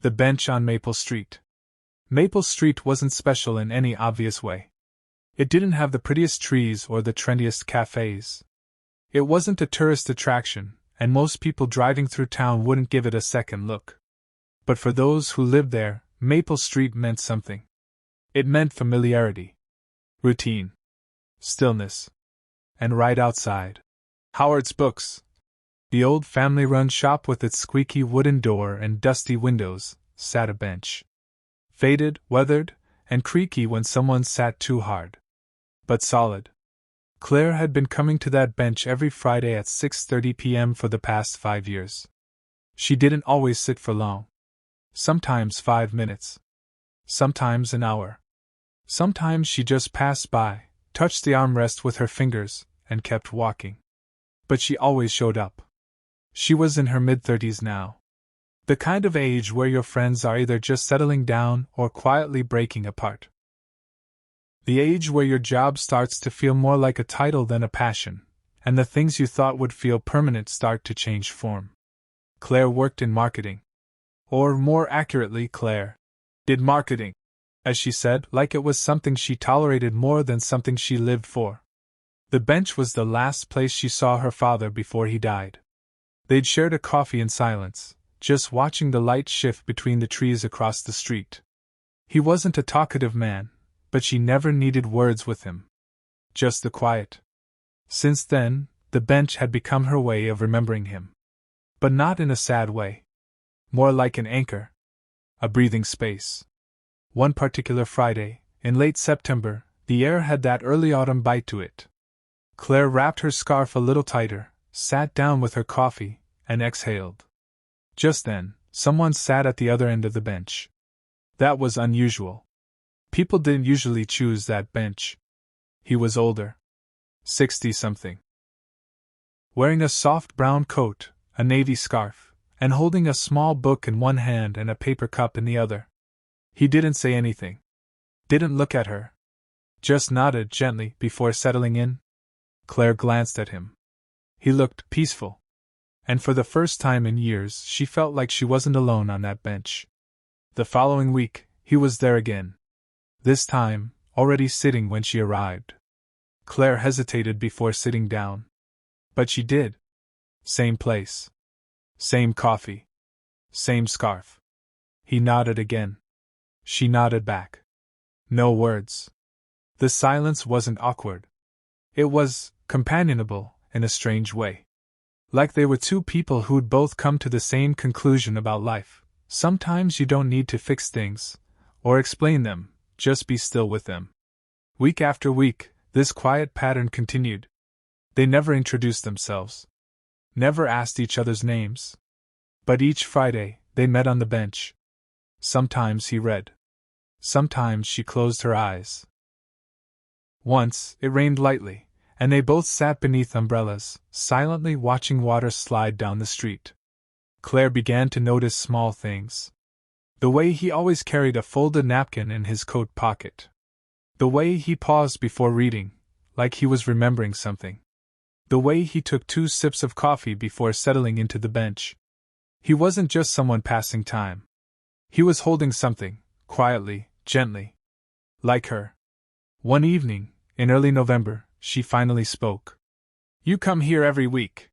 The bench on Maple Street. Maple Street wasn't special in any obvious way. It didn't have the prettiest trees or the trendiest cafes. It wasn't a tourist attraction, and most people driving through town wouldn't give it a second look. But for those who lived there, Maple Street meant something. It meant familiarity, routine, stillness. And right outside Howard's Books, the old family-run shop with its squeaky wooden door and dusty windows, sat a bench. Faded, weathered, and creaky when someone sat too hard. But solid. Claire had been coming to that bench every Friday at 6:30 p.m. for the past 5 years. She didn't always sit for long. Sometimes 5 minutes. Sometimes an hour. Sometimes she just passed by, touched the armrest with her fingers, and kept walking. But she always showed up. She was in her mid-30s now. The kind of age where your friends are either just settling down or quietly breaking apart. The age where your job starts to feel more like a title than a passion, and the things you thought would feel permanent start to change form. Claire worked in marketing. Or more accurately, Claire did marketing, as she said, like it was something she tolerated more than something she lived for. The bench was the last place she saw her father before he died. They'd shared a coffee in silence, just watching the light shift between the trees across the street. He wasn't a talkative man, but she never needed words with him. Just the quiet. Since then, the bench had become her way of remembering him. But not in a sad way. More like an anchor. A breathing space. One particular Friday, in late September, the air had that early autumn bite to it. Claire wrapped her scarf a little tighter, sat down with her coffee, and exhaled. Just then, someone sat at the other end of the bench. That was unusual. People didn't usually choose that bench. He was older. 60-something. Wearing a soft brown coat, a navy scarf, and holding a small book in one hand and a paper cup in the other. He didn't say anything. Didn't look at her. Just nodded gently before settling in. Claire glanced at him. He looked peaceful. And for the first time in years she felt like she wasn't alone on that bench. The following week, he was there again. This time, already sitting when she arrived. Claire hesitated before sitting down. But she did. Same place. Same coffee. Same scarf. He nodded again. She nodded back. No words. The silence wasn't awkward. It was companionable in a strange way. Like they were two people who'd both come to the same conclusion about life. Sometimes you don't need to fix things, or explain them, just be still with them. Week after week, this quiet pattern continued. They never introduced themselves. Never asked each other's names. But each Friday, they met on the bench. Sometimes he read. Sometimes she closed her eyes. Once, it rained lightly, and they both sat beneath umbrellas, silently watching water slide down the street. Claire began to notice small things. The way he always carried a folded napkin in his coat pocket. The way he paused before reading, like he was remembering something. The way he took 2 sips of coffee before settling into the bench. He wasn't just someone passing time. He was holding something, quietly, gently. Like her. One evening, in early November, she finally spoke. "You come here every week."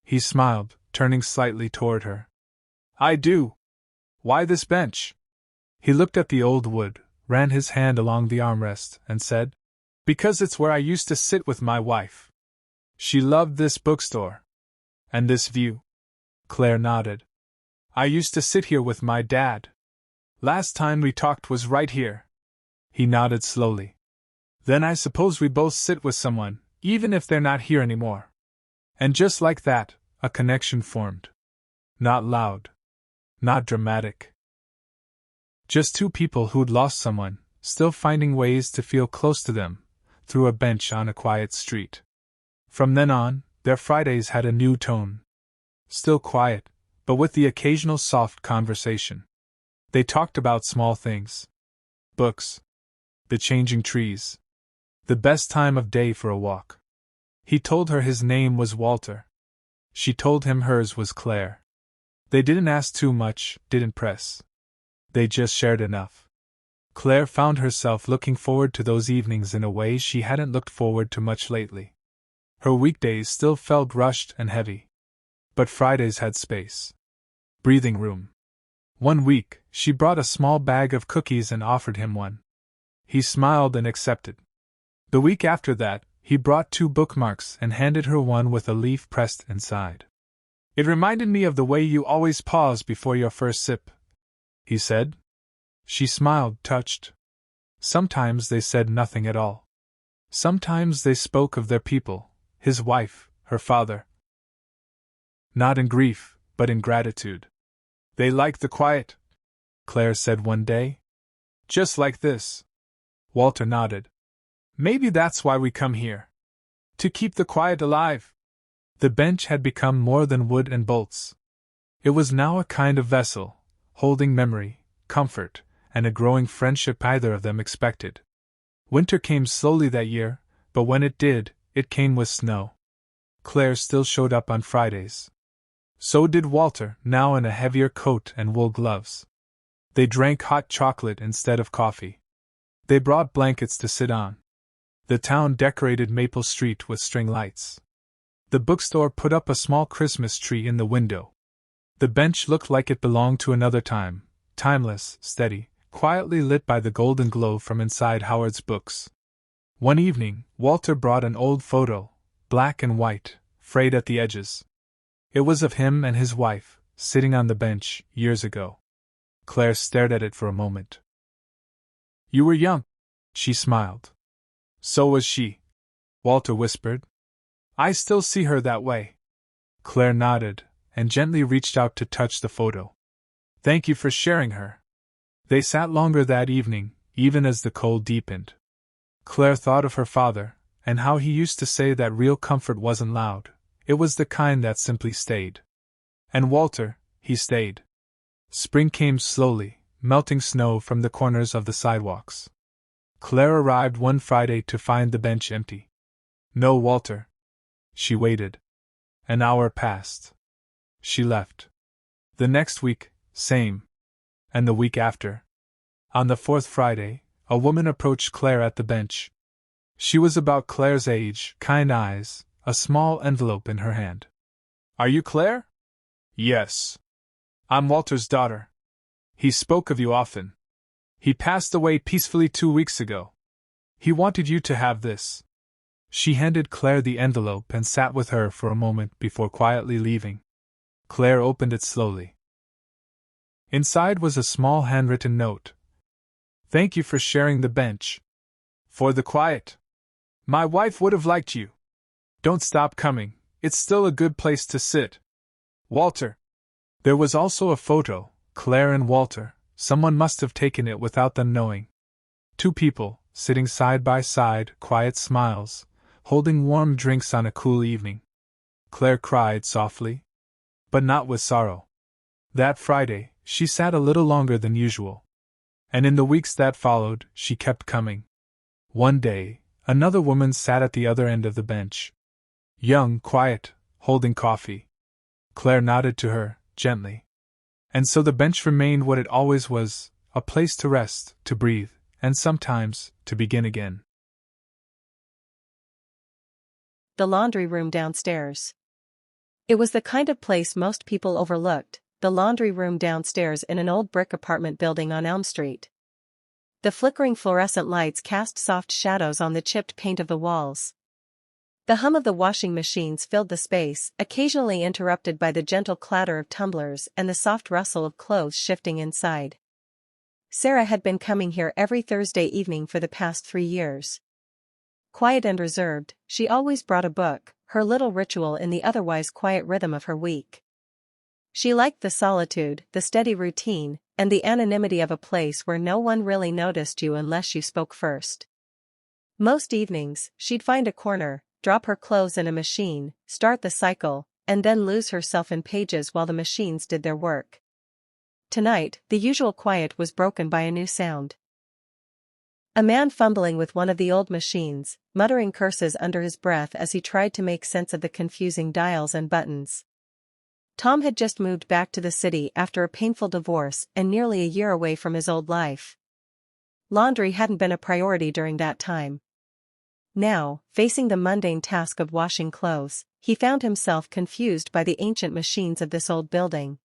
He smiled, turning slightly toward her. "I do. Why this bench?" He looked at the old wood, ran his hand along the armrest, and said, "Because it's where I used to sit with my wife. She loved this bookstore. And this view." Claire nodded. "I used to sit here with my dad. Last time we talked was right here." He nodded slowly. "Then I suppose we both sit with someone, even if they're not here anymore." And just like that, a connection formed. Not loud. Not dramatic. Just two people who'd lost someone, still finding ways to feel close to them, through a bench on a quiet street. From then on, their Fridays had a new tone. Still quiet, but with the occasional soft conversation. They talked about small things. Books. The changing trees. The best time of day for a walk. He told her his name was Walter. She told him hers was Claire. They didn't ask too much, didn't press. They just shared enough. Claire found herself looking forward to those evenings in a way she hadn't looked forward to much lately. Her weekdays still felt rushed and heavy. But Fridays had space. Breathing room. One week, she brought a small bag of cookies and offered him one. He smiled and accepted. The week after that, he brought 2 bookmarks and handed her one with a leaf pressed inside. "It reminded me of the way you always pause before your first sip," he said. She smiled, touched. Sometimes they said nothing at all. Sometimes they spoke of their people, his wife, her father. Not in grief, but in gratitude. "They like the quiet," Claire said one day. "Just like this." Walter nodded. "Maybe that's why we come here. To keep the quiet alive." The bench had become more than wood and bolts. It was now a kind of vessel, holding memory, comfort, and a growing friendship either of them expected. Winter came slowly that year, but when it did, it came with snow. Claire still showed up on Fridays. So did Walter, now in a heavier coat and wool gloves. They drank hot chocolate instead of coffee. They brought blankets to sit on. The town decorated Maple Street with string lights. The bookstore put up a small Christmas tree in the window. The bench looked like it belonged to another time, timeless, steady, quietly lit by the golden glow from inside Howard's books. One evening, Walter brought an old photo, black and white, frayed at the edges. It was of him and his wife, sitting on the bench, years ago. Claire stared at it for a moment. "You were young," she smiled. "So was she," Walter whispered. "I still see her that way." Claire nodded, and gently reached out to touch the photo. "Thank you for sharing her." They sat longer that evening, even as the cold deepened. Claire thought of her father, and how he used to say that real comfort wasn't loud, it was the kind that simply stayed. And Walter, he stayed. Spring came slowly, melting snow from the corners of the sidewalks. Claire arrived one Friday to find the bench empty. "No Walter." She waited. An hour passed. She left. The next week, same. And the week after. On the 4th Friday, a woman approached Claire at the bench. She was about Claire's age, kind eyes, a small envelope in her hand. "Are you Claire?" "Yes. I'm Walter's daughter. He spoke of you often. He passed away peacefully 2 weeks ago. He wanted you to have this." She handed Claire the envelope and sat with her for a moment before quietly leaving. Claire opened it slowly. Inside was a small handwritten note. "Thank you for sharing the bench. For the quiet. My wife would have liked you. Don't stop coming, it's still a good place to sit. Walter." There was also a photo, Claire and Walter. Someone must have taken it without them knowing. 2 people, sitting side by side, quiet smiles, holding warm drinks on a cool evening. Claire cried softly. But not with sorrow. That Friday, she sat a little longer than usual. And in the weeks that followed, she kept coming. One day, another woman sat at the other end of the bench. Young, quiet, holding coffee. Claire nodded to her, gently. And so the bench remained what it always was, a place to rest, to breathe, and sometimes, to begin again. The laundry room downstairs. It was the kind of place most people overlooked, the laundry room downstairs in an old brick apartment building on Elm Street. The flickering fluorescent lights cast soft shadows on the chipped paint of the walls. The hum of the washing machines filled the space, occasionally interrupted by the gentle clatter of tumblers and the soft rustle of clothes shifting inside. Sarah had been coming here every Thursday evening for the past 3 years. Quiet and reserved, she always brought a book, her little ritual in the otherwise quiet rhythm of her week. She liked the solitude, the steady routine, and the anonymity of a place where no one really noticed you unless you spoke first. Most evenings, she'd find a corner, drop her clothes in a machine, start the cycle, and then lose herself in pages while the machines did their work. Tonight, the usual quiet was broken by a new sound. A man fumbling with one of the old machines, muttering curses under his breath as he tried to make sense of the confusing dials and buttons. Tom had just moved back to the city after a painful divorce and nearly a year away from his old life. Laundry hadn't been a priority during that time. Now, facing the mundane task of washing clothes, he found himself confused by the ancient machines of this old building.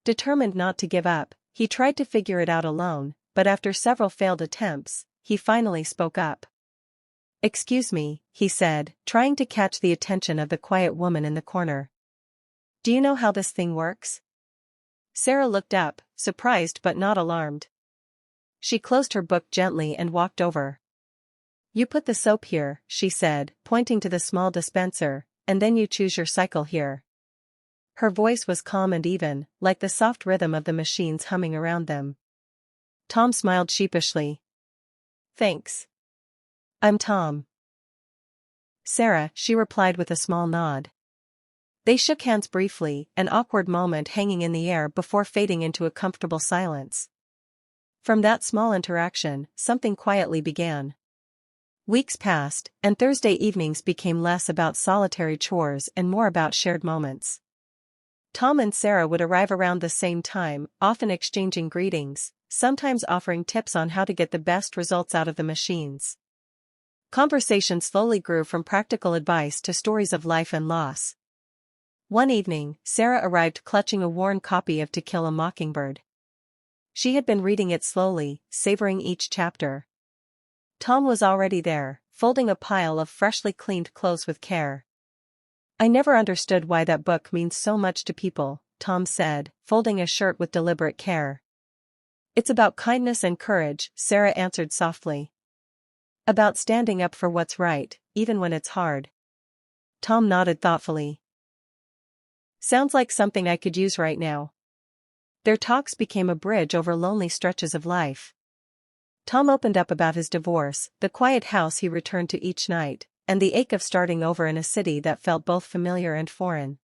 Determined not to give up, he tried to figure it out alone, but after several failed attempts, he finally spoke up. "Excuse me," he said, trying to catch the attention of the quiet woman in the corner. "Do you know how this thing works?" Sarah looked up, surprised but not alarmed. She closed her book gently and walked over. "You put the soap here," she said, pointing to the small dispenser, "and then you choose your cycle here." Her voice was calm and even, like the soft rhythm of the machines humming around them. Tom smiled sheepishly. "Thanks. I'm Tom." "Sarah," she replied with a small nod. They shook hands briefly, an awkward moment hanging in the air before fading into a comfortable silence. From that small interaction, something quietly began. Weeks passed, and Thursday evenings became less about solitary chores and more about shared moments. Tom and Sarah would arrive around the same time, often exchanging greetings, sometimes offering tips on how to get the best results out of the machines. Conversation slowly grew from practical advice to stories of life and loss. One evening, Sarah arrived clutching a worn copy of To Kill a Mockingbird. She had been reading it slowly, savoring each chapter. Tom was already there, folding a pile of freshly cleaned clothes with care. "I never understood why that book means so much to people," Tom said, folding a shirt with deliberate care. "It's about kindness and courage," Sarah answered softly. "About standing up for what's right, even when it's hard." Tom nodded thoughtfully. "Sounds like something I could use right now." Their talks became a bridge over lonely stretches of life. Tom opened up about his divorce, the quiet house he returned to each night, and the ache of starting over in a city that felt both familiar and foreign.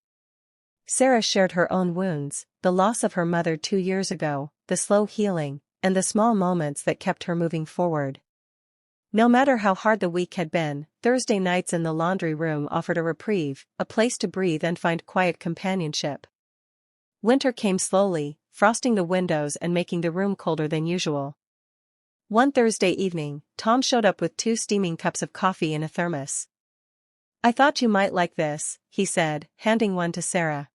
Sarah shared her own wounds, the loss of her mother 2 years ago, the slow healing, and the small moments that kept her moving forward. No matter how hard the week had been, Thursday nights in the laundry room offered a reprieve, a place to breathe and find quiet companionship. Winter came slowly, frosting the windows and making the room colder than usual. One Thursday evening, Tom showed up with 2 steaming cups of coffee in a thermos. "I thought you might like this," he said, handing one to Sarah.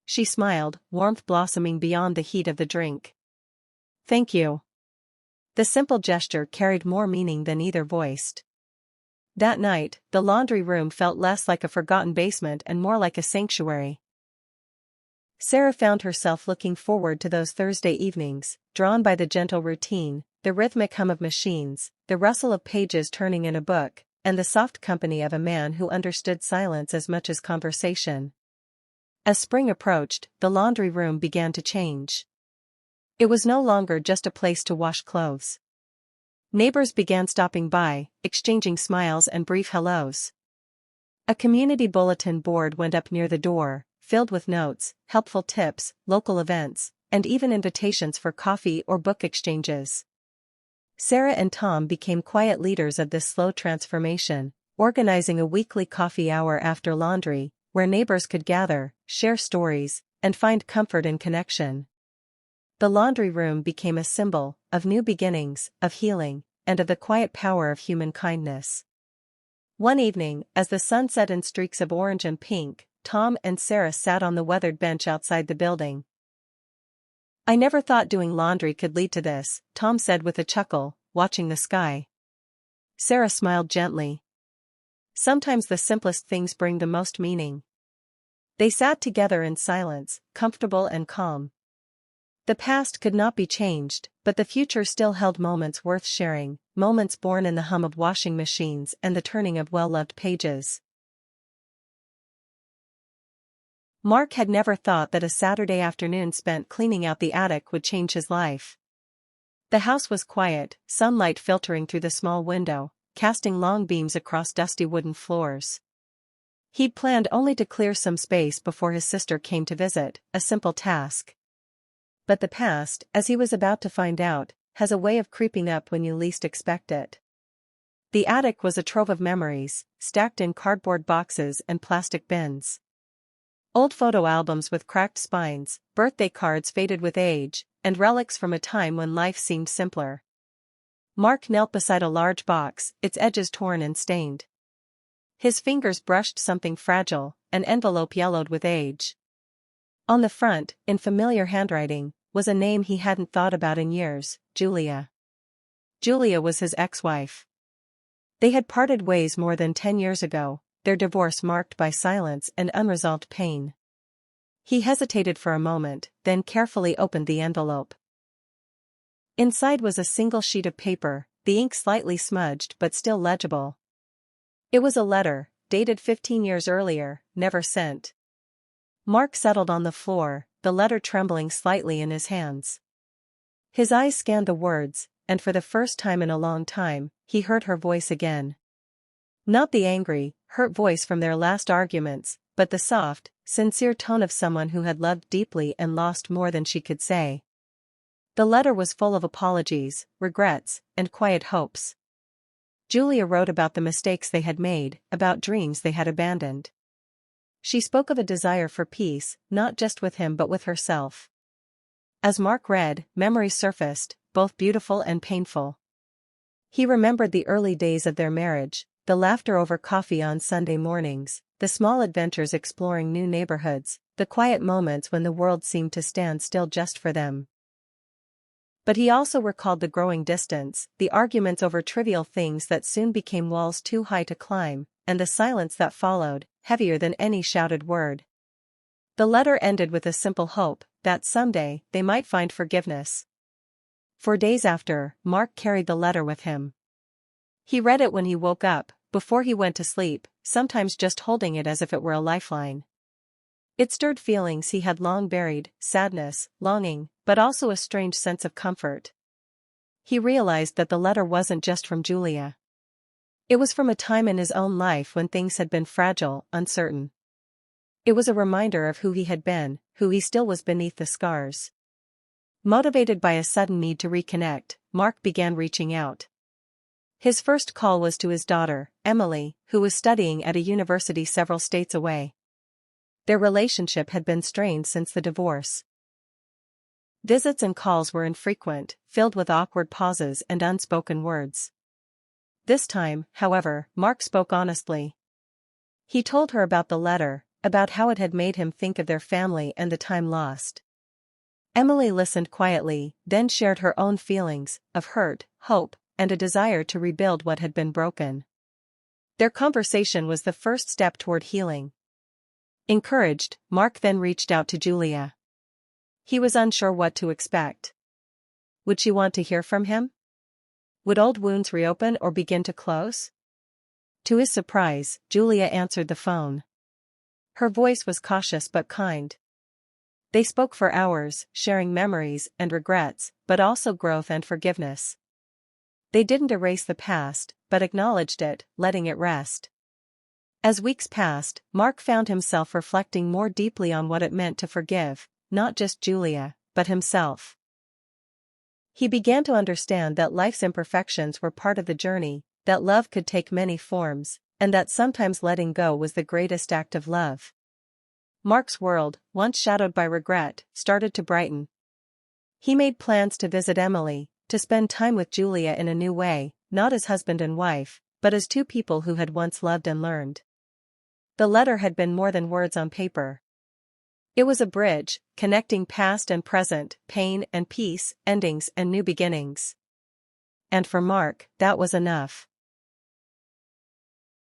She smiled, warmth blossoming beyond the heat of the drink. "Thank you." The simple gesture carried more meaning than either voiced. That night, the laundry room felt less like a forgotten basement and more like a sanctuary. Sarah found herself looking forward to those Thursday evenings, drawn by the gentle routine, the rhythmic hum of machines, the rustle of pages turning in a book, and the soft company of a man who understood silence as much as conversation. As spring approached, the laundry room began to change. It was no longer just a place to wash clothes. Neighbors began stopping by, exchanging smiles and brief hellos. A community bulletin board went up near the door, filled with notes, helpful tips, local events, and even invitations for coffee or book exchanges. Sarah and Tom became quiet leaders of this slow transformation, organizing a weekly coffee hour after laundry, where neighbors could gather, share stories, and find comfort in connection. The laundry room became a symbol of new beginnings, of healing, and of the quiet power of human kindness. One evening, as the sun set in streaks of orange and pink, Tom and Sarah sat on the weathered bench outside the building. "I never thought doing laundry could lead to this," Tom said with a chuckle, watching the sky. Sarah smiled gently. "Sometimes the simplest things bring the most meaning." They sat together in silence, comfortable and calm. The past could not be changed, but the future still held moments worth sharing, moments born in the hum of washing machines and the turning of well-loved pages. Mark had never thought that a Saturday afternoon spent cleaning out the attic would change his life. The house was quiet, sunlight filtering through the small window, casting long beams across dusty wooden floors. He'd planned only to clear some space before his sister came to visit, a simple task. But the past, as he was about to find out, has a way of creeping up when you least expect it. The attic was a trove of memories, stacked in cardboard boxes and plastic bins. Old photo albums with cracked spines, birthday cards faded with age, and relics from a time when life seemed simpler. Mark knelt beside a large box, its edges torn and stained. His fingers brushed something fragile, an envelope yellowed with age. On the front, in familiar handwriting, was a name he hadn't thought about in years: Julia. Julia was his ex-wife. They had parted ways more than 10 years ago, their divorce marked by silence and unresolved pain. He hesitated for a moment, then carefully opened the envelope. Inside was a single sheet of paper, the ink slightly smudged but still legible. It was a letter, dated 15 years earlier, never sent. Mark settled on the floor, the letter trembling slightly in his hands. His eyes scanned the words, and for the first time in a long time, he heard her voice again. Not the angry, hurt voice from their last arguments, but the soft, sincere tone of someone who had loved deeply and lost more than she could say. The letter was full of apologies, regrets, and quiet hopes. Julia wrote about the mistakes they had made, about dreams they had abandoned. She spoke of a desire for peace, not just with him but with herself. As Mark read, memories surfaced, both beautiful and painful. He remembered the early days of their marriage, the laughter over coffee on Sunday mornings, the small adventures exploring new neighborhoods, the quiet moments when the world seemed to stand still just for them. But he also recalled the growing distance, the arguments over trivial things that soon became walls too high to climb, and the silence that followed, heavier than any shouted word. The letter ended with a simple hope that someday they might find forgiveness. For days after, Mark carried the letter with him. He read it when he woke up, before he went to sleep, sometimes just holding it as if it were a lifeline. It stirred feelings he had long buried: sadness, longing, but also a strange sense of comfort. He realized that the letter wasn't just from Julia. It was from a time in his own life when things had been fragile, uncertain. It was a reminder of who he had been, who he still was beneath the scars. Motivated by a sudden need to reconnect, Mark began reaching out. His first call was to his daughter, Emily, who was studying at a university several states away. Their relationship had been strained since the divorce. Visits and calls were infrequent, filled with awkward pauses and unspoken words. This time, however, Mark spoke honestly. He told her about the letter, about how it had made him think of their family and the time lost. Emily listened quietly, then shared her own feelings, of hurt, hope, and a desire to rebuild what had been broken. Their conversation was the first step toward healing. Encouraged, Mark then reached out to Julia. He was unsure what to expect. Would she want to hear from him? Would old wounds reopen or begin to close? To his surprise, Julia answered the phone. Her voice was cautious but kind. They spoke for hours, sharing memories and regrets, but also growth and forgiveness. They didn't erase the past, but acknowledged it, letting it rest. As weeks passed, Mark found himself reflecting more deeply on what it meant to forgive, not just Julia, but himself. He began to understand that life's imperfections were part of the journey, that love could take many forms, and that sometimes letting go was the greatest act of love. Mark's world, once shadowed by regret, started to brighten. He made plans to visit Emily, to spend time with Julia in a new way, not as husband and wife, but as two people who had once loved and learned. The letter had been more than words on paper. It was a bridge, connecting past and present, pain and peace, endings and new beginnings. And for Mark, that was enough.